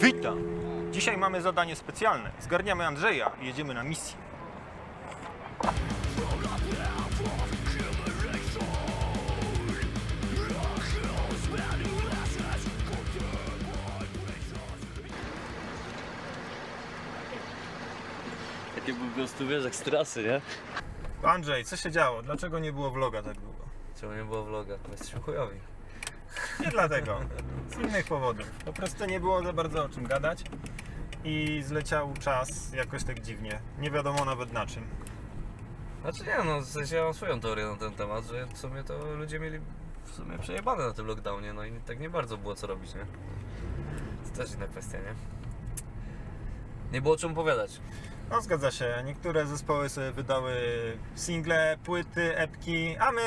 Witam! Dzisiaj mamy zadanie specjalne. Zgarniamy Andrzeja i jedziemy na misję. Takie po prostu, wiesz, jak z trasy, nie? Andrzej, co się działo? Dlaczego nie było vloga tak długo? Czemu nie było vloga? My jesteśmy chujowi. Nie dlatego. Z innych powodów. Po prostu nie było za bardzo o czym gadać i zleciał czas jakoś tak dziwnie. Nie wiadomo nawet na czym. Znaczy nie, no w sensie ja mam swoją teorię na ten temat, że w sumie to ludzie mieli w sumie przejebane na tym lockdownie, no i tak nie bardzo było co robić, nie? To też inna kwestia, nie? Nie było o czym opowiadać. No zgadza się. Niektóre zespoły sobie wydały single, płyty, epki, a my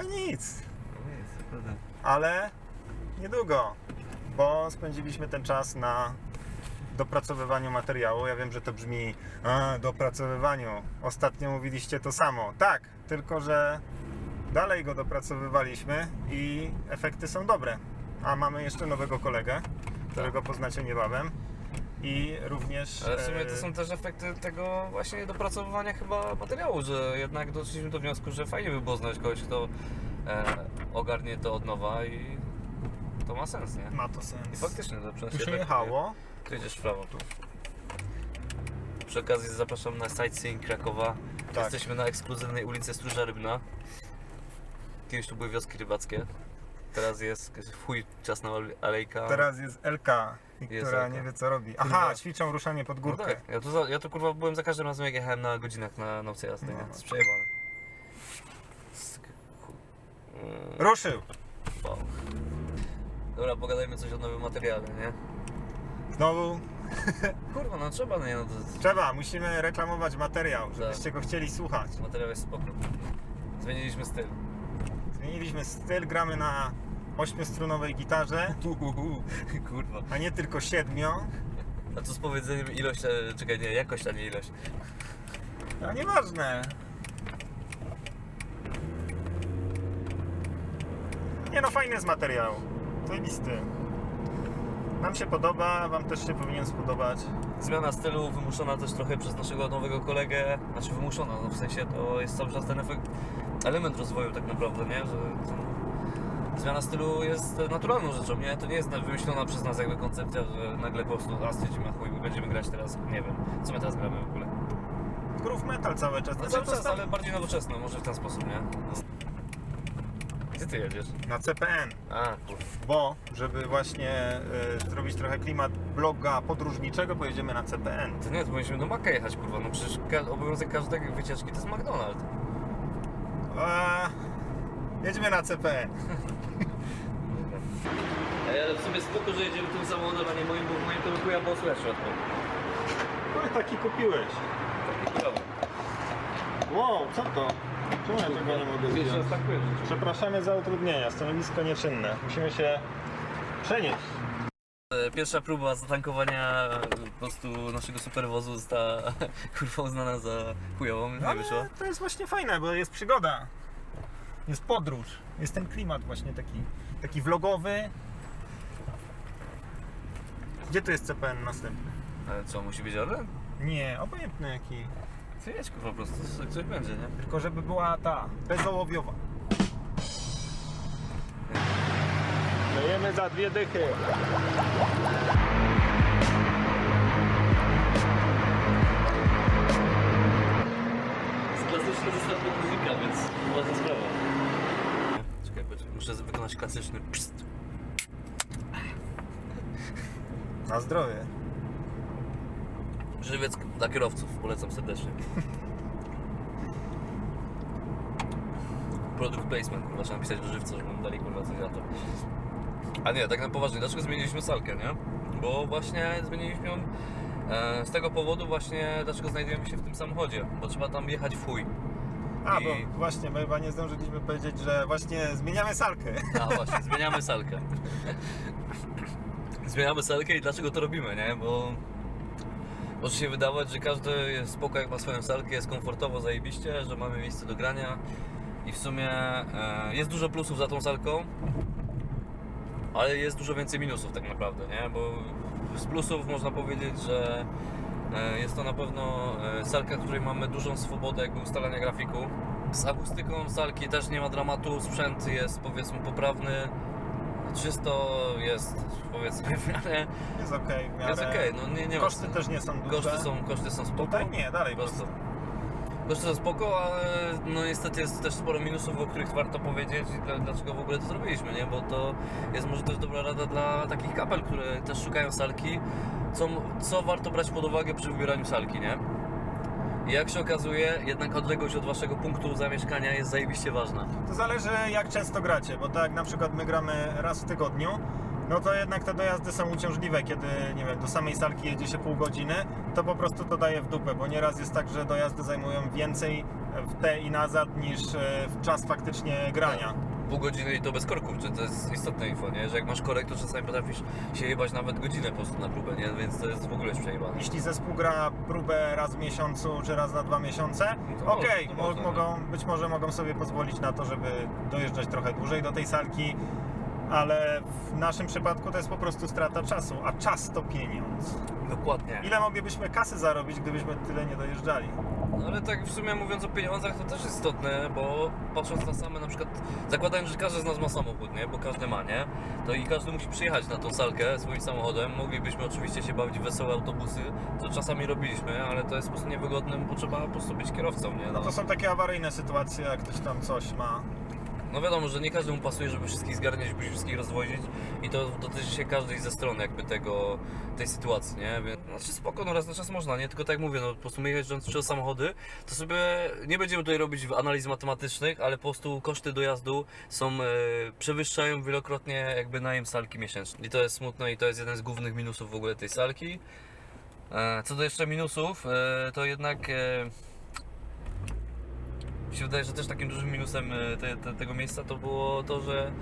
nic. No nic, naprawdę. Ale niedługo, bo spędziliśmy ten czas na dopracowywaniu materiału. Ja wiem, że to brzmi dopracowywaniu. Ostatnio mówiliście to samo. Tak, tylko że dalej go dopracowywaliśmy i efekty są dobre. A mamy jeszcze nowego kolegę, którego poznacie niebawem. I również... Ale w sumie to są też efekty tego właśnie dopracowywania chyba materiału, że jednak doszliśmy do wniosku, że fajnie by było znaleźć kogoś, kto ogarnie to od nowa i to ma sens, nie? Ma to sens. I faktycznie to Tu przynajmniej się tak jechało. Tu idziesz w prawo, tu. Przy okazji zapraszam na sightseeing Krakowa. Tak. Jesteśmy na ekskluzywnej ulicy Stróża Rybna. Kiedyś tu były wioski rybackie. Teraz jest w chuj czasna alejka. Teraz jest LK, Jest która LK. nie wie co robi. Kurwa. Aha, ćwiczą ruszanie pod No górkę. tak, ja tu kurwa byłem za każdym razem jak jechałem na godzinach na nauce jazdy, No. nie? To jest przejebane. Ruszył! Wow. Dobra, pogadajmy coś o nowym materiale, nie? Znowu Kurwa, no trzeba, nie? No to trzeba, musimy reklamować materiał, żebyście go chcieli słuchać. materiał jest spoko. Zmieniliśmy styl. Zmieniliśmy styl, gramy na 8-strunowej gitarze, Kurwa. a nie tylko 7. A co z powiedzeniem ilość, czekaj, nie, jakość, a nie ilość. A nieważne. Nie no, fajny jest materiał. Zajebisty. Nam się podoba, wam też się powinien spodobać. Zmiana stylu wymuszona też trochę przez naszego nowego kolegę, znaczy wymuszona, no w sensie to jest cały czas ten efekt, element rozwoju tak naprawdę, nie? Że zmiana stylu jest naturalną rzeczą, nie? To nie jest wymyślona przez nas jakby koncepcja, że nagle po prostu stwierdzimy, chuj, będziemy grać teraz, nie wiem, co my teraz gramy w ogóle. Groove metal cały czas. No Znaczy, cały to czas, sta- ale bardziej nowoczesno, może w ten sposób, nie? Gdzie ty jedziesz? Na CPN. A, kurwa. Bo, żeby właśnie zrobić trochę klimat bloga podróżniczego, pojedziemy na CPN. To nie, to powinniśmy do Maka jechać, kurwa, no przecież obowiązek każdej wycieczki to jest McDonald's. Jedziemy na CPN. Ale w sumie spoko, że jedziemy tym samochodem, a nie moim, bo w moim to by chuja było słychać w środku. No taki kupiłeś. Taki chujowy. Wow, co to? Czemu ja tego nie mogę Wiesz, zdjąć? tak powiem. Przepraszamy za utrudnienia, stanowisko nieczynne. Musimy się przenieść. Pierwsza próba zatankowania po prostu naszego superwozu została kurwa uznana za chujową, nie wyszło. Ale to jest właśnie fajne, bo jest przygoda. Jest podróż. Jest ten klimat właśnie taki vlogowy. Gdzie tu jest CPN następny? Ale co, musi być Orlen? Nie, obojętny jaki. Chcę jedź kurwa po prostu, coś będzie, nie? Tylko żeby była ta, bezołowiowa. Dajemy za 2 dychy. Jest klasyczny zestaw muzyka, więc ładna sprawa. Czekaj, muszę wykonać klasyczny pst. Na zdrowie. Żywiec dla kierowców, polecam serdecznie. Product placement, kurwa, trzeba napisać do żywca, żeby nam dali kurwa coś za to. A nie, tak na poważnie, dlaczego zmieniliśmy salkę, nie? Bo właśnie zmieniliśmy ją z tego powodu właśnie, dlaczego znajdujemy się w tym samochodzie, bo trzeba tam jechać w chuj. A, I- bo właśnie, my chyba nie zdążyliśmy powiedzieć, że właśnie zmieniamy salkę. A właśnie, zmieniamy salkę. Zmieniamy salkę i dlaczego to robimy, nie? Bo może się wydawać, że każdy jest spoko jak ma swoją salkę, jest komfortowo, zajebiście, że mamy miejsce do grania i w sumie jest dużo plusów za tą salką, ale jest dużo więcej minusów tak naprawdę, nie? Bo z plusów można powiedzieć, że jest to na pewno salka, w której mamy dużą swobodę jakby ustalania grafiku. Z akustyką salki też nie ma dramatu, sprzęt jest powiedzmy poprawny, czysto jest powiedzmy w miarę, Jest okej, w miarę. jest okej, no nie ma Koszty też nie są duże. koszty są spoko. Tutaj nie, dalej po prostu. Koszty są spoko, ale no niestety jest też sporo minusów, o których warto powiedzieć i dlaczego w ogóle to zrobiliśmy, nie? Bo to jest może też dobra rada dla takich kapel, które też szukają salki, co warto brać pod uwagę przy wybieraniu salki, nie? I jak się okazuje, jednak odległość od waszego punktu zamieszkania jest zajebiście ważna. To zależy jak często gracie, bo tak jak na przykład my gramy raz w tygodniu, no to jednak te dojazdy są uciążliwe, kiedy, nie wiem, do samej salki jedzie się pół godziny, to po prostu to daje w dupę, bo nieraz jest tak, że dojazdy zajmują więcej w te i nazad niż w czas faktycznie grania. Pół godziny i to bez korków, czy to jest istotne info, nie? Że jak masz korek, to czasami potrafisz się jebać nawet godzinę po prostu na próbę, nie? Więc to jest w ogóle przejebane. Jeśli zespół gra próbę raz w miesiącu czy raz na 2 miesiące, To okej, to można, być może mogą sobie pozwolić na to, żeby dojeżdżać trochę dłużej do tej salki, ale w naszym przypadku to jest po prostu strata czasu, a czas to pieniądz. Dokładnie. Ile moglibyśmy kasy zarobić, gdybyśmy tyle nie dojeżdżali? No ale tak w sumie mówiąc o pieniądzach, to też jest istotne, bo patrząc na same na przykład, zakładając, że każdy z nas ma samochód, nie? Bo każdy ma, nie? To i każdy musi przyjechać na tą salkę swoim samochodem. Moglibyśmy oczywiście się bawić w wesołe autobusy, co czasami robiliśmy, ale to jest po prostu niewygodne, bo trzeba po prostu być kierowcą, nie? No to są takie awaryjne sytuacje, jak ktoś tam coś ma. No wiadomo, że nie każdemu pasuje, żeby wszystkich zgarniać, żeby wszystkich rozwozić i to dotyczy się każdej ze stron jakby tej sytuacji, nie? Więc, znaczy spoko, no raz na czas można, nie? Tylko tak jak mówię, no po prostu my jeżdżąc przez samochody, to sobie nie będziemy tutaj robić analiz matematycznych, ale po prostu koszty dojazdu są, przewyższają wielokrotnie jakby najem salki miesięcznie. I to jest smutne i to jest jeden z głównych minusów w ogóle tej salki. Co do jeszcze minusów, to jednak mi się wydaje, że też takim dużym minusem tego miejsca to było to, że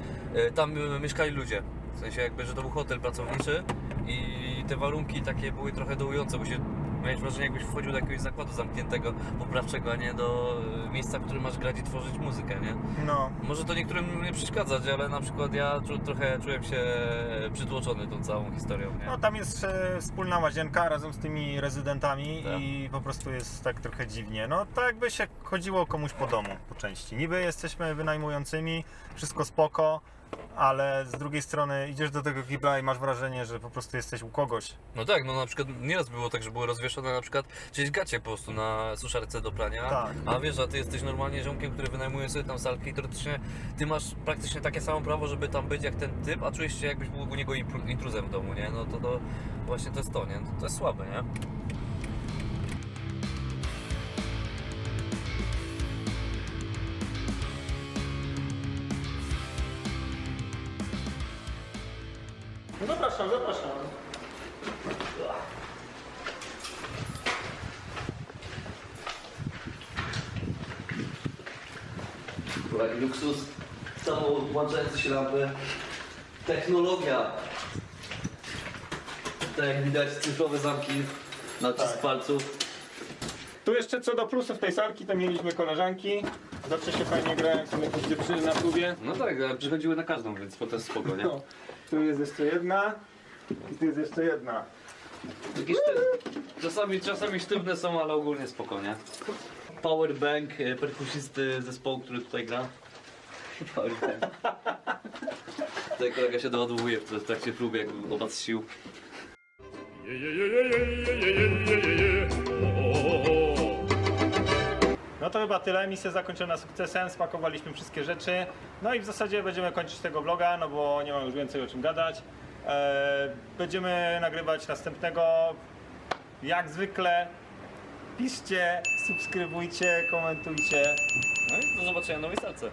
tam mieszkali ludzie. W sensie jakby, że to był hotel pracowniczy i te warunki takie były trochę dołujące, bo się miałeś wrażenie, jakbyś wchodził do jakiegoś zakładu zamkniętego, poprawczego, a nie do miejsca, w którym masz grać i tworzyć muzykę, nie? No, Może to niektórym nie przeszkadzać, ale na przykład ja trochę czułem się przytłoczony tą całą historią, nie? no tam jest wspólna łazienka razem z tymi rezydentami Tak. i po prostu jest tak trochę dziwnie. No tak jakby się chodziło komuś po domu po części. Niby jesteśmy wynajmującymi, wszystko spoko, ale z drugiej strony idziesz do tego kibla i masz wrażenie, że po prostu jesteś u kogoś. No tak, no na przykład nieraz było tak, że były rozwieszone na przykład czyjeś gacie po prostu na suszarce do prania, Tak. a wiesz, a ty jesteś normalnie ziomkiem, który wynajmuje sobie tam salkę i teoretycznie ty masz praktycznie takie samo prawo, żeby tam być jak ten typ, a czujesz się jakbyś był u niego intruzem w domu, nie? No to właśnie to jest to, nie? To jest słabe, nie? No zapraszam, zapraszam. Jaki luksus, samo włączające się lampy, technologia. Tak jak widać, cyfrowe zamki na odcisk Tak. palców. Tu jeszcze co do plusów tej salki, to mieliśmy koleżanki. Zawsze się fajnie gra, jak są jakieś dziewczyny na próbie. No tak, ale przychodziły na każdą, więc to jest spoko, nie? No, tu jest jeszcze jedna i tu jest jeszcze jedna. Jakieś czasami sztywne są, ale ogólnie spoko, nie? Powerbank perkusisty zespołu, który tutaj gra. Powerbank. Tutaj kolega się doładowuje w trakcie próby, jakby opat z sił. No to chyba tyle, misja zakończona sukcesem, spakowaliśmy wszystkie rzeczy. No i w zasadzie będziemy kończyć tego vloga, no bo nie mam już więcej o czym gadać. Będziemy nagrywać następnego, jak zwykle. Piszcie, subskrybujcie, komentujcie. No i do zobaczenia na nowej salce.